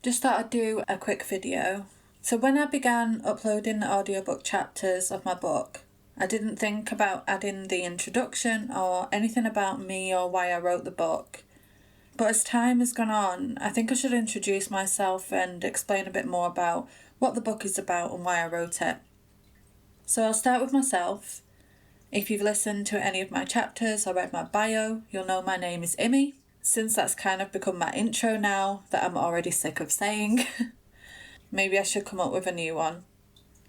Just thought I'd do a quick video. So when I began uploading the audiobook chapters of my book, I didn't think about adding the introduction or anything about me or why I wrote the book. But as time has gone on, I think I should introduce myself and explain a bit more about what the book is about and why I wrote it. So I'll start with myself. If you've listened to any of my chapters or read my bio, you'll know my name is Imi, since that's kind of become my intro now that I'm already sick of saying. Maybe I should come up with a new one.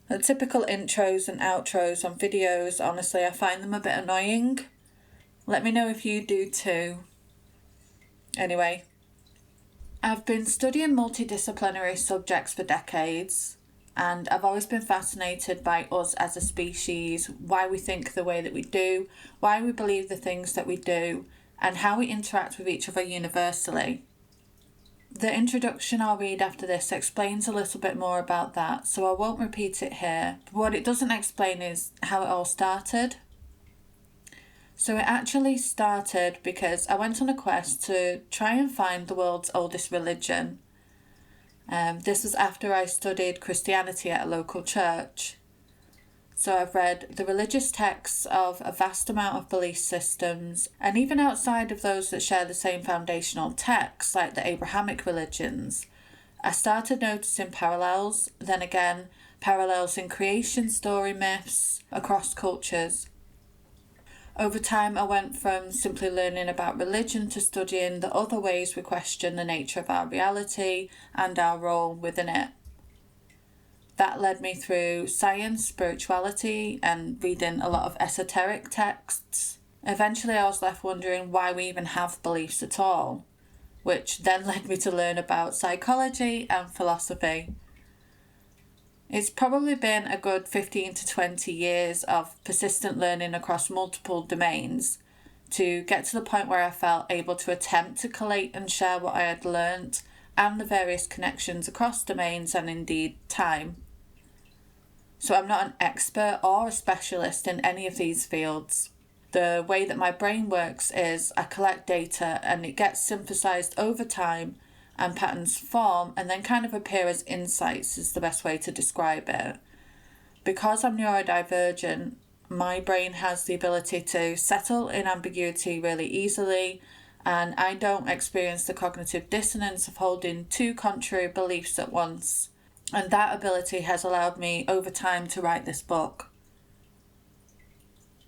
The typical intros and outros on videos, honestly, I find them a bit annoying. Let me know if you do too. Anyway, I've been studying multidisciplinary subjects for decades, and I've always been fascinated by us as a species, why we think the way that we do, why we believe the things that we do, and how we interact with each other universally. The introduction I'll read after this explains a little bit more about that, so I won't repeat it here. But what it doesn't explain is how it all started. So it actually started because I went on a quest to try and find the world's oldest religion. This was after I studied Christianity at a local church. So I've read the religious texts of a vast amount of belief systems, and even outside of those that share the same foundational texts, like the Abrahamic religions, I started noticing parallels, then again, parallels in creation story myths across cultures. Over time, I went from simply learning about religion to studying the other ways we question the nature of our reality and our role within it. That led me through science, spirituality, and reading a lot of esoteric texts. Eventually, I was left wondering why we even have beliefs at all, which then led me to learn about psychology and philosophy. It's probably been a good 15 to 20 years of persistent learning across multiple domains to get to the point where I felt able to attempt to collate and share what I had learnt and the various connections across domains and indeed time. So I'm not an expert or a specialist in any of these fields. The way that my brain works is I collect data and it gets synthesized over time and patterns form and then kind of appear as insights is the best way to describe it. Because I'm neurodivergent, my brain has the ability to settle in ambiguity really easily, and I don't experience the cognitive dissonance of holding two contrary beliefs at once. And that ability has allowed me over time to write this book.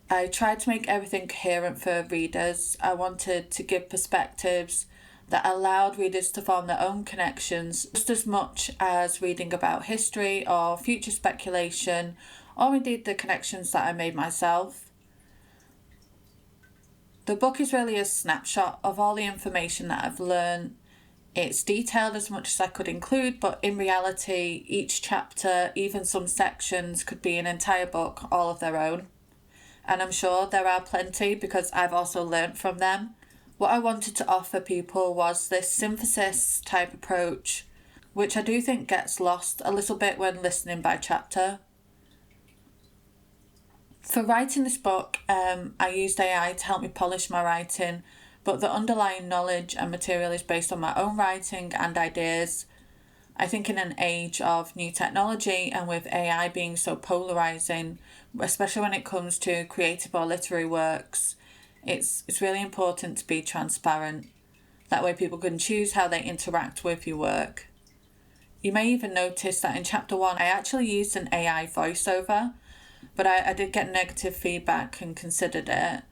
I tried to make everything coherent for readers. I wanted to give perspectives that allowed readers to form their own connections just as much as reading about history or future speculation, or indeed the connections that I made myself. The book is really a snapshot of all the information that I've learned. It's detailed as much as I could include, but in reality, each chapter, even some sections, could be an entire book all of their own. And I'm sure there are plenty because I've also learnt from them. What I wanted to offer people was this synthesis type approach, which I do think gets lost a little bit when listening by chapter. For writing this book, I used AI to help me polish my writing, but the underlying knowledge and material is based on my own writing and ideas. I think in an age of new technology and with AI being so polarising, especially when it comes to creative or literary works, it's really important to be transparent. That way people can choose how they interact with your work. You may even notice that in chapter 1 I actually used an AI voiceover, but I did get negative feedback and considered it.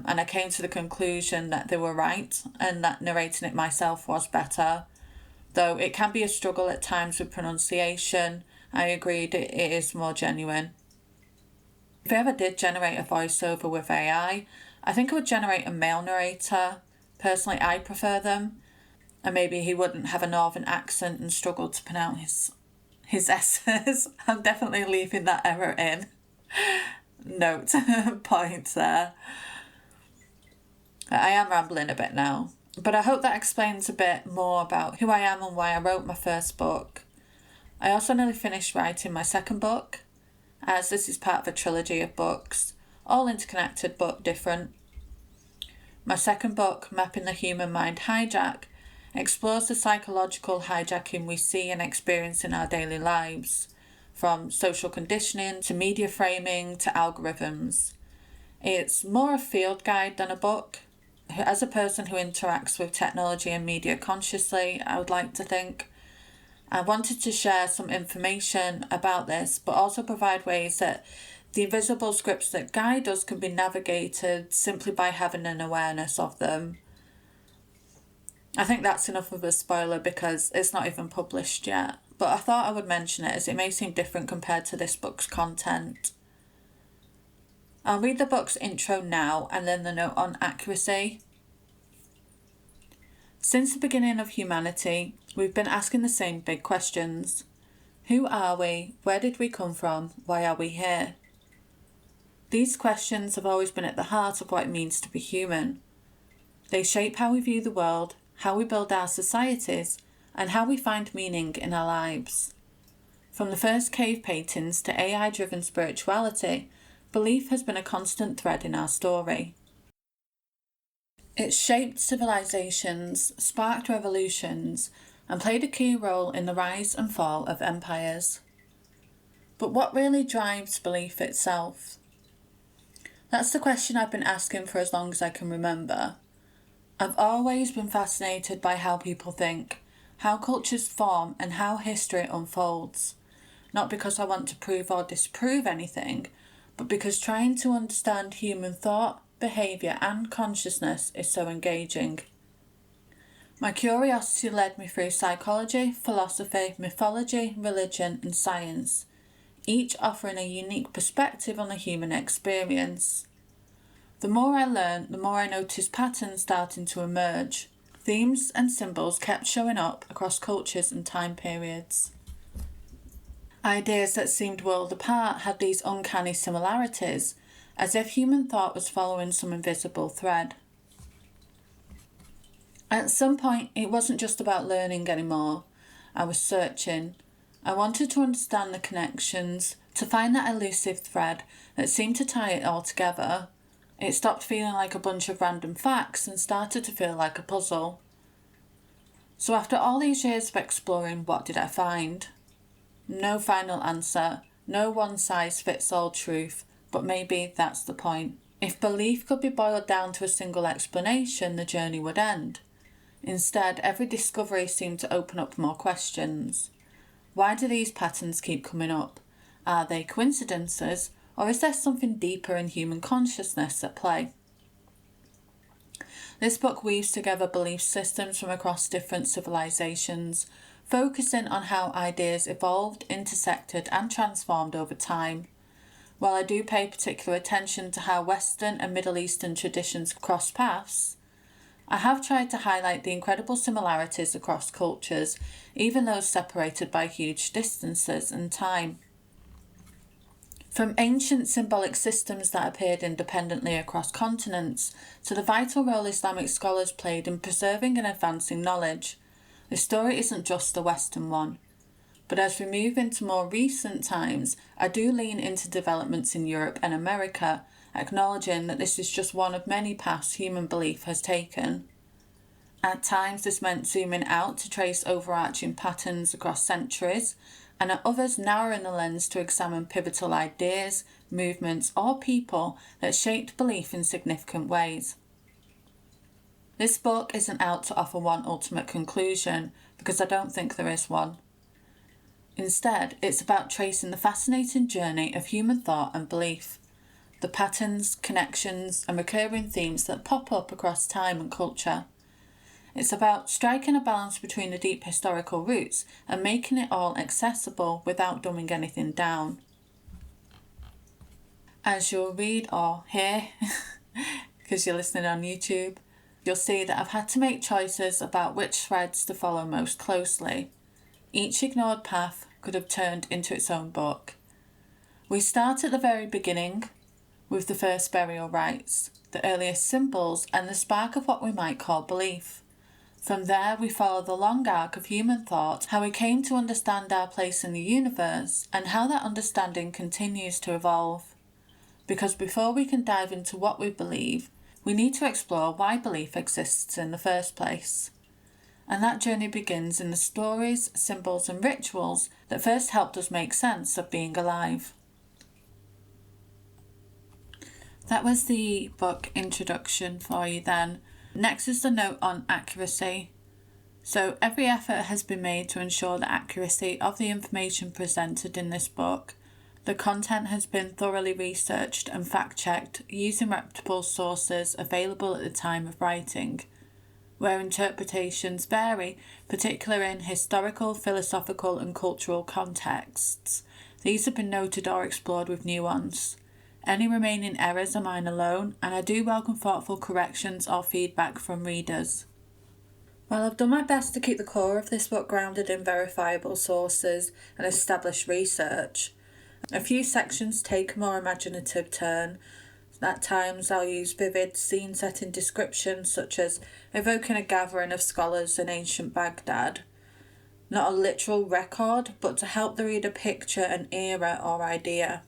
And I came to the conclusion that they were right and that narrating it myself was better. Though it can be a struggle at times with pronunciation, I agreed it is more genuine. If I ever did generate a voiceover with AI, I think I would generate a male narrator. Personally, I prefer them. And maybe he wouldn't have a northern accent and struggle to pronounce his S's. I'm definitely leaving that error in. Note, point there. I am rambling a bit now, but I hope that explains a bit more about who I am and why I wrote my first book. I also nearly finished writing my second book, as this is part of a trilogy of books, all interconnected but different. My second book, Mapping the Human Mind Hijack, explores the psychological hijacking we see and experience in our daily lives, from social conditioning to media framing to algorithms. It's more a field guide than a book. As a person who interacts with technology and media consciously, I would like to think, I wanted to share some information about this, but also provide ways that the invisible scripts that guide us can be navigated simply by having an awareness of them. I think that's enough of a spoiler because it's not even published yet, but I thought I would mention it as it may seem different compared to this book's content. I'll read the book's intro now and then the note on accuracy. Since the beginning of humanity, we've been asking the same big questions. Who are we? Where did we come from? Why are we here? These questions have always been at the heart of what it means to be human. They shape how we view the world, how we build our societies, and how we find meaning in our lives. From the first cave paintings to AI-driven spirituality, belief has been a constant thread in our story. It's shaped civilizations, sparked revolutions, and played a key role in the rise and fall of empires. But what really drives belief itself? That's the question I've been asking for as long as I can remember. I've always been fascinated by how people think, how cultures form, and how history unfolds. Not because I want to prove or disprove anything, but because trying to understand human thought, behaviour and consciousness is so engaging. My curiosity led me through psychology, philosophy, mythology, religion and science, each offering a unique perspective on the human experience. The more I learned, the more I noticed patterns starting to emerge. Themes and symbols kept showing up across cultures and time periods. Ideas that seemed worlds apart had these uncanny similarities, as if human thought was following some invisible thread. At some point, it wasn't just about learning anymore. I was searching. I wanted to understand the connections, to find that elusive thread that seemed to tie it all together. It stopped feeling like a bunch of random facts and started to feel like a puzzle. So after all these years of exploring, what did I find? No final answer, no one-size-fits-all truth, but maybe that's the point. If belief could be boiled down to a single explanation, the journey would end. Instead, every discovery seemed to open up more questions. Why do these patterns keep coming up? Are they coincidences, or is there something deeper in human consciousness at play? This book weaves together belief systems from across different civilizations, focusing on how ideas evolved, intersected and transformed over time. While I do pay particular attention to how Western and Middle Eastern traditions cross paths, I have tried to highlight the incredible similarities across cultures, even those separated by huge distances and time. From ancient symbolic systems that appeared independently across continents to the vital role Islamic scholars played in preserving and advancing knowledge, the story isn't just a Western one. But as we move into more recent times, I do lean into developments in Europe and America, acknowledging that this is just one of many paths human belief has taken. At times this meant zooming out to trace overarching patterns across centuries, and at others narrowing the lens to examine pivotal ideas, movements or people that shaped belief in significant ways. This book isn't out to offer one ultimate conclusion, because I don't think there is one. Instead, it's about tracing the fascinating journey of human thought and belief, the patterns, connections and recurring themes that pop up across time and culture. It's about striking a balance between the deep historical roots and making it all accessible without dumbing anything down. As you'll read or hear, because you're listening on YouTube, you'll see that I've had to make choices about which threads to follow most closely. Each ignored path could have turned into its own book. We start at the very beginning, with the first burial rites, the earliest symbols and the spark of what we might call belief. From there we follow the long arc of human thought, how we came to understand our place in the universe and how that understanding continues to evolve. Because before we can dive into what we believe, we need to explore why belief exists in the first place. and that journey begins in the stories, symbols and rituals that first helped us make sense of being alive. That was the book introduction for you then. Next is the note on accuracy. So every effort has been made to ensure the accuracy of the information presented in this book. The content has been thoroughly researched and fact-checked using reputable sources available at the time of writing. Where interpretations vary, particularly in historical, philosophical and cultural contexts, these have been noted or explored with nuance. Any remaining errors are mine alone, and I do welcome thoughtful corrections or feedback from readers. While I've done my best to keep the core of this book grounded in verifiable sources and established research, a few sections take a more imaginative turn. At times I'll use vivid scene-setting descriptions such as evoking a gathering of scholars in ancient Baghdad. Not a literal record, but to help the reader picture an era or idea.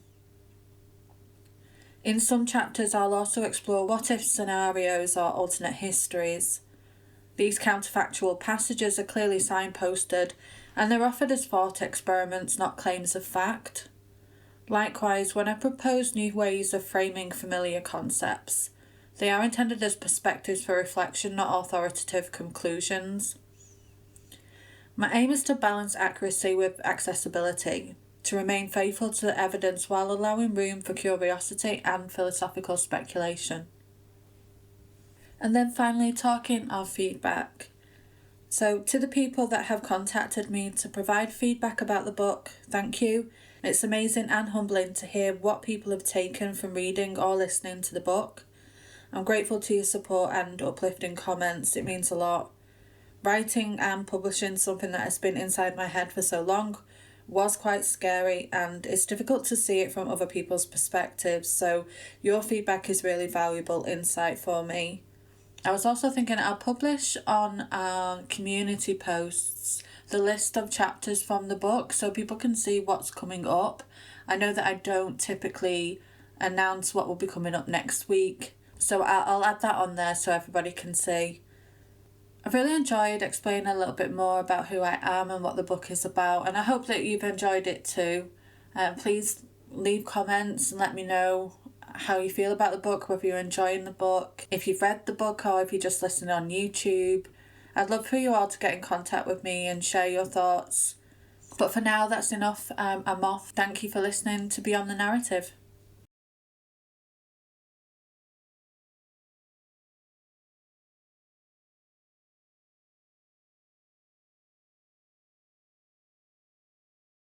In some chapters I'll also explore what-if scenarios or alternate histories. These counterfactual passages are clearly signposted, and they're offered as thought experiments, not claims of fact. Likewise, when I propose new ways of framing familiar concepts, they are intended as perspectives for reflection, not authoritative conclusions. My aim is to balance accuracy with accessibility, to remain faithful to the evidence while allowing room for curiosity and philosophical speculation. And then finally, talking of feedback. So to the people that have contacted me to provide feedback about the book, thank you. It's amazing and humbling to hear what people have taken from reading or listening to the book. I'm grateful to your support and uplifting comments. It means a lot. Writing and publishing something that has been inside my head for so long was quite scary, and it's difficult to see it from other people's perspectives, so your feedback is really valuable insight for me. I was also thinking I'll publish on our community posts the list of chapters from the book so people can see what's coming up. I know that I don't typically announce what will be coming up next week, so I'll add that on there so everybody can see. I've really enjoyed explaining a little bit more about who I am and what the book is about, and I hope that you've enjoyed it too. Please leave comments and let me know how you feel about the book, whether you're enjoying the book, if you've read the book or if you're just listening on YouTube. I'd love for you all to get in contact with me and share your thoughts. But for now, that's enough. I'm off. Thank you for listening to Beyond the Narrative.